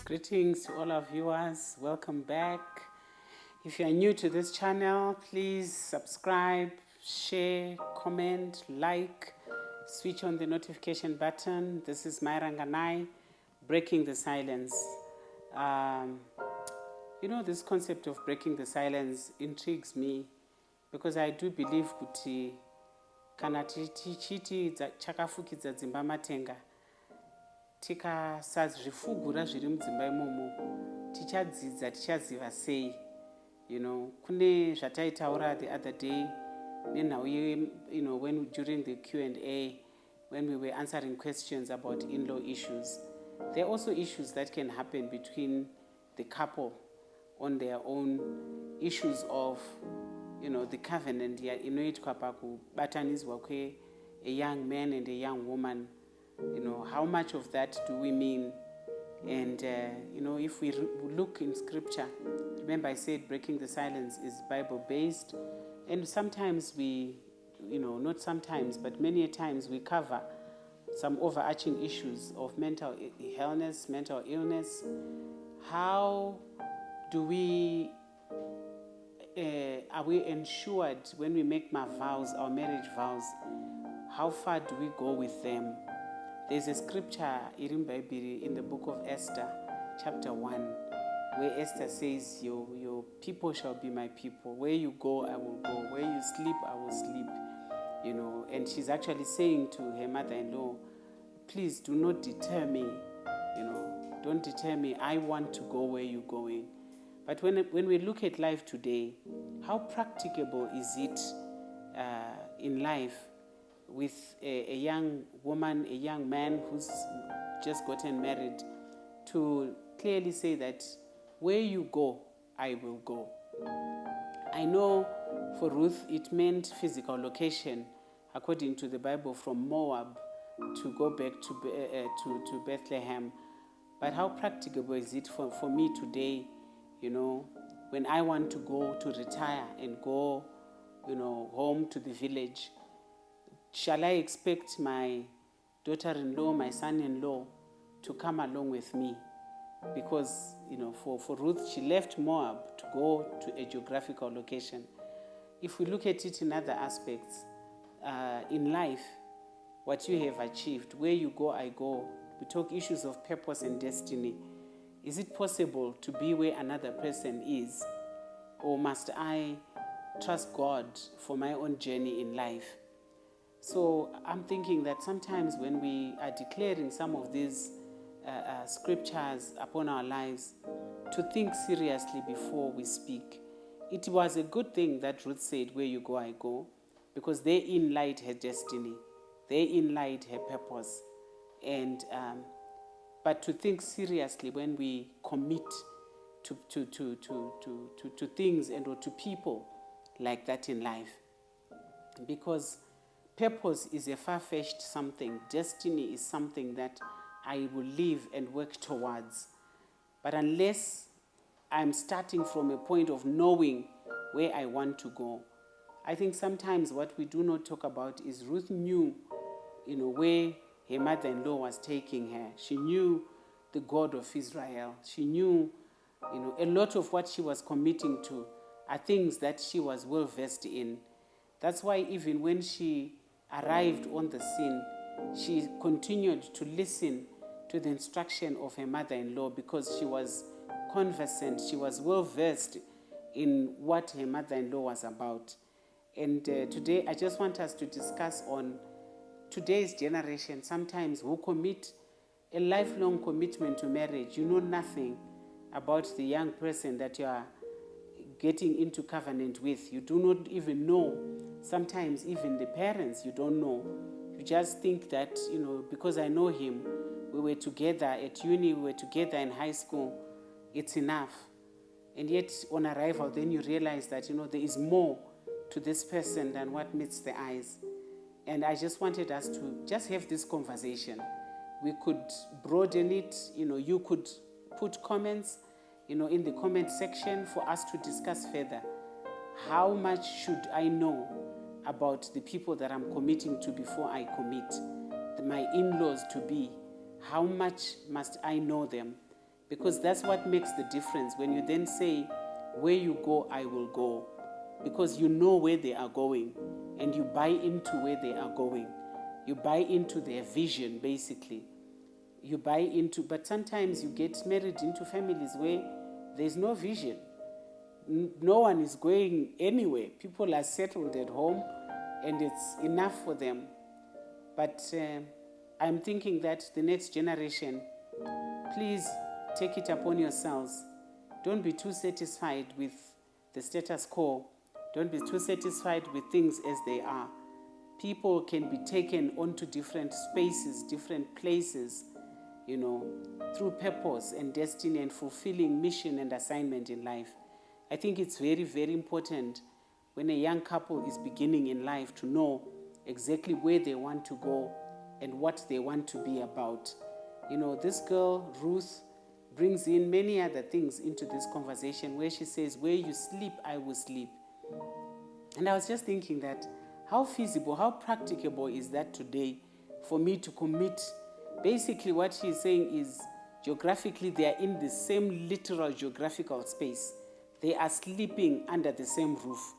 Greetings to all our viewers. Welcome back. If you are new to this channel, please subscribe, share, comment, like, switch on the notification button. This is Mai Ranganayi, breaking the silence. This concept of breaking the silence intrigues me because I do believe kuti kana tichiti chakafukidza dzimba matenga tikasazvifugura zviri mudzimba imomo tichadzidza tichaziva sei. Kune zvataitaura the other day nenhau when during the Q&A, when we were answering questions about in-law issues. There are also issues that can happen between the couple on their own, issues of the covenant inoitwa pakubataniswa kwe a young man and a young woman. How much of that do we mean? And if we look in scripture, remember I said breaking the silence is Bible based, and sometimes we not sometimes but many times we cover some overarching issues of mental illness. How do we are we ensured when we make our marriage vows, how far do we go with them? There's a scripture in the book of Esther, chapter 1, where Esther says, your people shall be my people. Where you go, I will go. Where you sleep, I will sleep. And she's actually saying to her mother-in-law, please do not deter me. Don't deter me. I want to go where you're going. But when we look at life today, how practicable is it in life with a young woman, a young man who's just gotten married, to clearly say that where you go, I will go? I know for Ruth it meant physical location, according to the Bible, from Moab to go back to Bethlehem. But how practicable is it for me today, when I want to go to retire and go, home to the village? Shall I expect my daughter-in-law, my son-in-law to come along with me? Because, for Ruth, she left Moab to go to a geographical location. If we look at it in other aspects, in life, what you have achieved, where you go, I go. We talk issues of purpose and destiny. Is it possible to be where another person is? Or must I trust God for my own journey in life? So I'm thinking that sometimes when we are declaring some of these scriptures upon our lives, to think seriously before we speak. It was a good thing that Ruth said, where you go, I go, because therein lied her destiny. Therein lied her purpose. And but to think seriously when we commit to things and or to people like that in life. Because purpose is a far-fetched something. Destiny is something that I will live and work towards. But unless I'm starting from a point of knowing where I want to go, I think sometimes what we do not talk about is Ruth knew, where her mother-in-law was taking her. She knew the God of Israel. She knew, a lot of what she was committing to are things that she was well versed in. That's why even when she arrived on the scene, she continued to listen to the instruction of her mother-in-law because she was conversant, she was well versed in what her mother-in-law was about. And today I just want us to discuss on today's generation, sometimes who commit a lifelong commitment to marriage. You know nothing about the young person that you are getting into covenant with. You do not even know. Sometimes even the parents, you don't know. You just think that, because I know him, we were together at uni, we were together in high school, it's enough. And yet on arrival, then you realize that, there is more to this person than what meets the eyes. And I just wanted us to just have this conversation. We could broaden it, you could put comments, in the comment section for us to discuss further. How much should I know about the people that I'm committing to before I commit? My in-laws to be, how much must I know them? because that's what makes the difference when you then say, where you go, I will go, because you know where they are going and you buy into where they are going. You buy into their vision, basically. You buy into, but sometimes you get married into families where there's no vision. No one is going anywhere. People are settled at home and it's enough for them. But I'm thinking that the next generation, please take it upon yourselves. Don't be too satisfied with the status quo. Don't be too satisfied with things as they are. People can be taken onto different spaces, different places, through purpose and destiny and fulfilling mission and assignment in life. I think it's very, very important when a young couple is beginning in life to know exactly where they want to go and what they want to be about. This girl, Ruth, brings in many other things into this conversation where she says, where you sleep, I will sleep. And I was just thinking that how feasible, how practicable is that today for me to commit? Basically what she's saying is geographically they are in the same literal geographical space. They are sleeping under the same roof.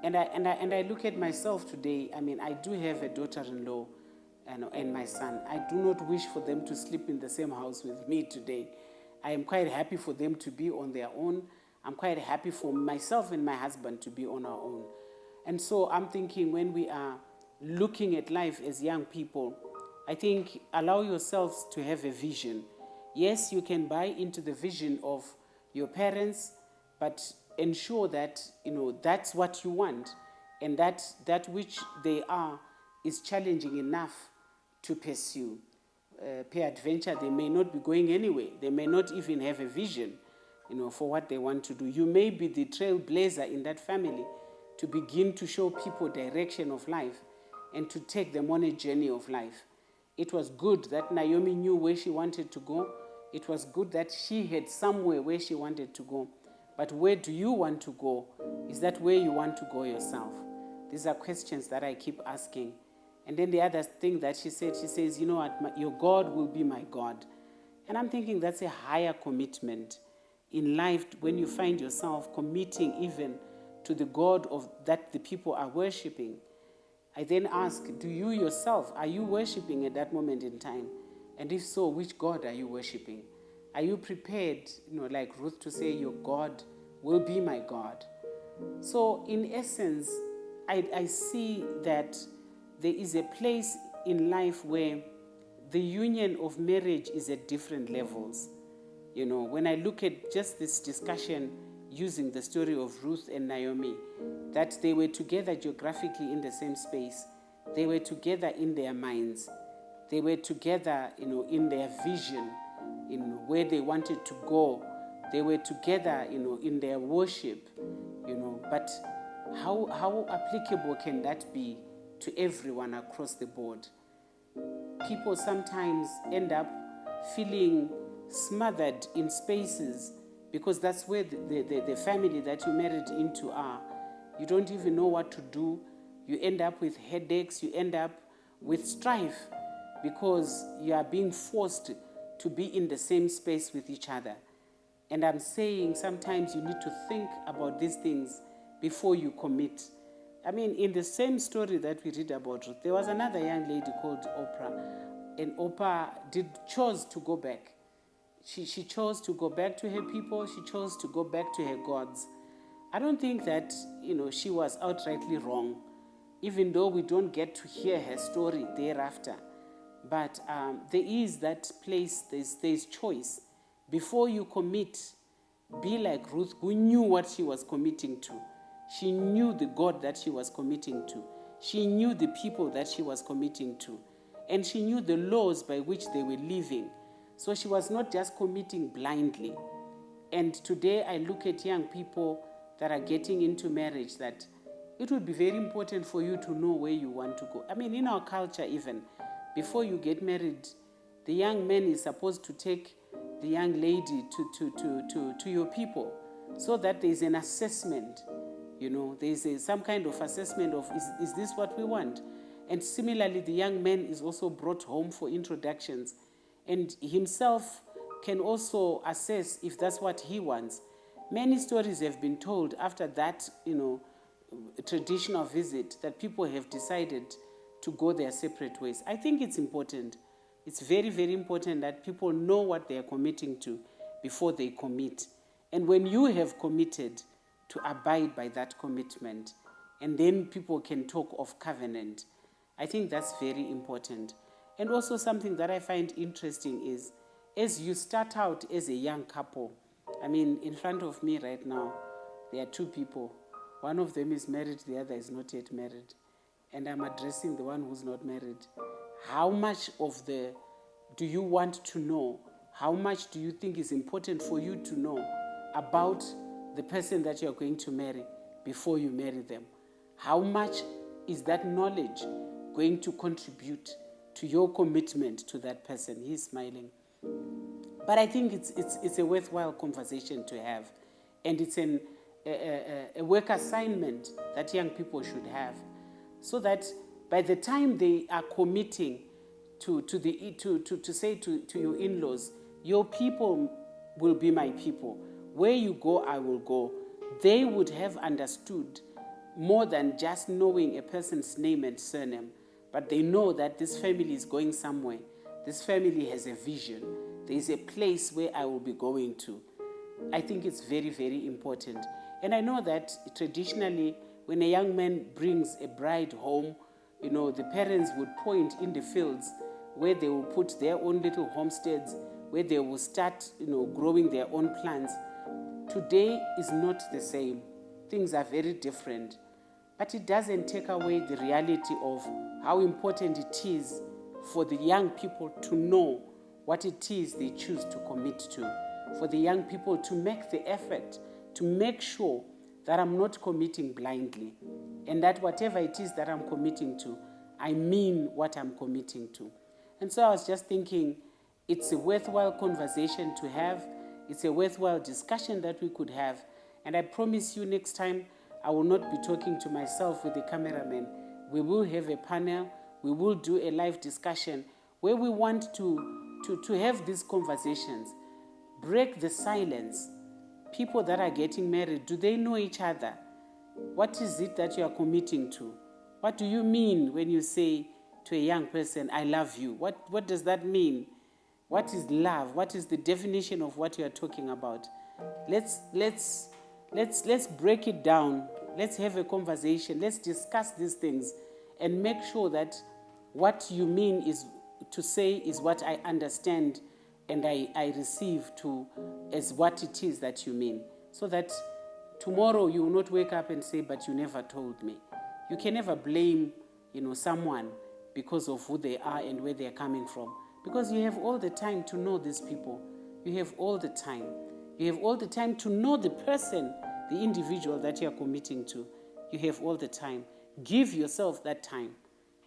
And I look at myself today. I do have a daughter-in-law and my son. I do not wish for them to sleep in the same house with me today. I am quite happy for them to be on their own. I'm quite happy for myself and my husband to be on our own. And so I'm thinking when we are looking at life as young people, I think allow yourselves to have a vision. Yes, you can buy into the vision of your parents, but ensure that, that's what you want and that which they are is challenging enough to pursue. Peradventure, they may not be going anywhere. They may not even have a vision, for what they want to do. You may be the trailblazer in that family to begin to show people direction of life and to take them on a journey of life. It was good that Naomi knew where she wanted to go. It was good that she had somewhere where she wanted to go. But where do you want to go? Is that where you want to go yourself? These are questions that I keep asking. And then the other thing that she says, you know what, your God will be my God. And I'm thinking that's a higher commitment in life when you find yourself committing even to the God of that the people are worshiping. I then ask, do you yourself, are you worshiping at that moment in time? And if so, which God are you worshiping? Are you prepared, like Ruth, to say your God will be my God? So in essence, I see that there is a place in life where the union of marriage is at different levels. When I look at just this discussion using the story of Ruth and Naomi, that they were together geographically in the same space. They were together in their minds. They were together, in their vision, in where they wanted to go. They were together, in their worship, But how applicable can that be to everyone across the board? People sometimes end up feeling smothered in spaces because that's where the family that you married into are. You don't even know what to do. You end up with headaches. You end up with strife because you are being forced to be in the same space with each other. And I'm saying sometimes you need to think about these things before you commit. In the same story that we read about Ruth, there was another young lady called Oprah, and Oprah chose to go back. She chose to go back to her people. She chose to go back to her gods. I don't think that, she was outrightly wrong, even though we don't get to hear her story thereafter. But there is that place, there's choice. Before you commit, be like Ruth, who knew what she was committing to. She knew the God that she was committing to. She knew the people that she was committing to. And she knew the laws by which they were living. So she was not just committing blindly. And today I look at young people that are getting into marriage that it would be very important for you to know where you want to go. In our culture even, before you get married, the young man is supposed to take the young lady to your people so that there's an assessment. There's some kind of assessment of, is this what we want? And similarly, the young man is also brought home for introductions and himself can also assess if that's what he wants. Many stories have been told after that, traditional visit, that people have decided to go their separate ways. I think it's important. It's very, very important that people know what they are committing to before they commit. And when you have committed, to abide by that commitment, and then people can talk of covenant. I think that's very important. And also something that I find interesting is, as you start out as a young couple, in front of me right now, there are two people. One of them is married, the other is not yet married. And I'm addressing the one who's not married. How much do you want to know? How much do you think is important for you to know about the person that you're going to marry before you marry them? How much is that knowledge going to contribute to your commitment to that person? He's smiling. But I think it's a worthwhile conversation to have. And it's a work assignment that young people should have, so that by the time they are committing to say to your in-laws, your people will be my people. Where you go, I will go. They would have understood more than just knowing a person's name and surname, but they know that this family is going somewhere. This family has a vision. There is a place where I will be going to. I think it's very, very important. And I know that traditionally, when a young man brings a bride home, the parents would point in the fields where they will put their own little homesteads, where they will start, growing their own plants. Today is not the same. Things are very different. But it doesn't take away the reality of how important it is for the young people to know what it is they choose to commit to. For the young people to make the effort to make sure that I'm not committing blindly, and that whatever it is that I'm committing to, I mean what I'm committing to. And so I was just thinking, it's a worthwhile conversation to have. It's a worthwhile discussion that we could have. And I promise you, next time, I will not be talking to myself with the cameraman. We will have a panel. We will do a live discussion where we want to have these conversations. Break the silence. People that are getting married, do they know each other? What is it that you are committing to? What do you mean when you say to a young person, I love you? What does that mean? What is love? What is the definition of what you are talking about? Let's break it down. Let's have a conversation. Let's discuss these things and make sure that what you mean is to say is what I understand and I receive as what it is that you mean. So that tomorrow you will not wake up and say, but you never told me. You can never blame, someone because of who they are and where they are coming from. Because you have all the time to know these people. You have all the time. You have all the time to know the person, the individual that you are committing to. You have all the time. Give yourself that time.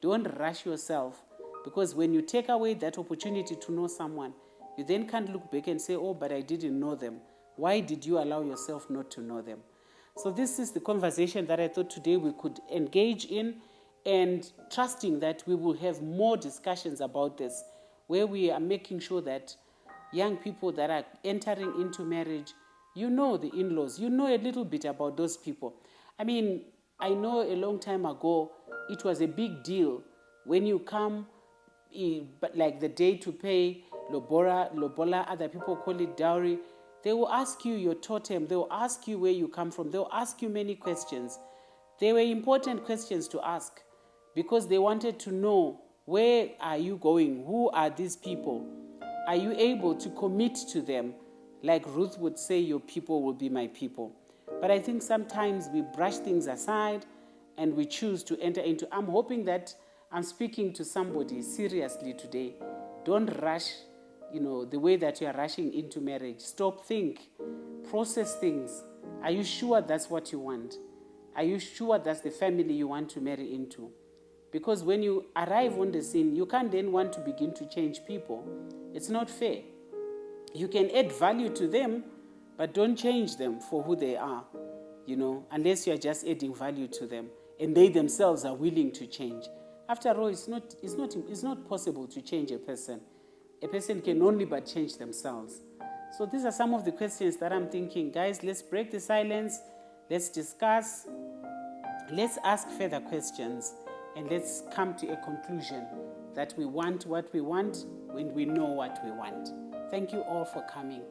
Don't rush yourself, because when you take away that opportunity to know someone, you then can't look back and say, oh, but I didn't know them. Why did you allow yourself not to know them? So this is the conversation that I thought today we could engage in, and trusting that we will have more discussions about this, where we are making sure that young people that are entering into marriage, you know the in-laws, you know a little bit about those people. I know a long time ago, it was a big deal when you come, but like the day to pay, lobola, other people call it dowry. They will ask you your totem. They will ask you where you come from. They will ask you many questions. They were important questions to ask because they wanted to know, where are you going? Who are these people? Are you able to commit to them? Like Ruth would say, your people will be my people. But I think sometimes we brush things aside and we choose to enter into. I'm hoping that I'm speaking to somebody seriously today. Don't rush, the way that you are rushing into marriage. Stop, think, process things. Are you sure that's what you want? Are you sure that's the family you want to marry into? Because when you arrive on the scene, you can't then want to begin to change people. It's not fair. You can add value to them, but don't change them for who they are, unless you're just adding value to them and they themselves are willing to change. After all, it's not possible to change a person A person can only but change themselves. So these are some of the questions that I'm thinking, guys, let's break the silence, let's discuss, let's ask further questions, and let's come to a conclusion that we want what we want when we know what we want. Thank you all for coming.